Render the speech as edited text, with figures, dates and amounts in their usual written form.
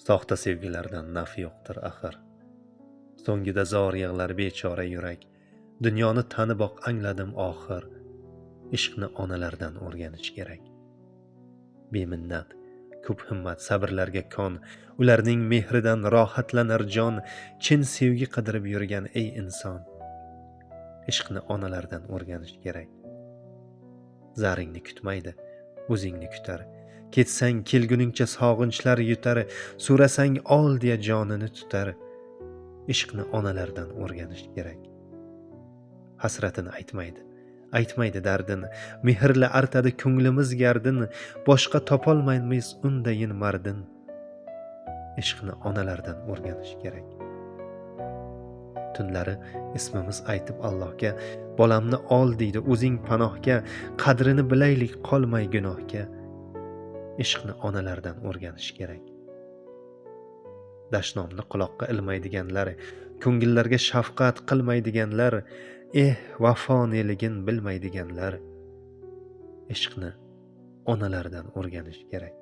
Soxta sevgilardan naf yo'qdir axir. So'ngida zor yig'lar bechora yurak. Dunyoni taniboq angladim oxir. Ishqni onalardan o'rganish kerak. Beminnat, ko'p himmat sabrlarga kon, ularning mehridan rohatlanar jon, chin sevgi qidirib yurgan ey inson. Ishqni onalardan o'rganish kerak. Zaringni kutmaydi, o'zingni kutar. Ketsang kelguningcha sog'inchlar yutar, so'rasang ol deya jonini tutar. Ishqni onalardan o'rganish kerak. Hasratini aytmaydi dardini, mehrli artadi ko'nglimiz gardin, boshqa topolmaymiz undayin mardin. Ishqni onalardan o'rganish kerak. Tunlari ismimiz aytib Allohga, bolamni ol deydi o'zing panohga, qadrini bilaylik qolmay gunohga. Ishqni onalardan o'rganish kerak. Dashnomni quloqqa ilmaydiganlar, ko'ngillarga shafqat qilmaydiganlar, vafo neligin bilmaydiganlar. Ishqni onalardan o'rganish kerak.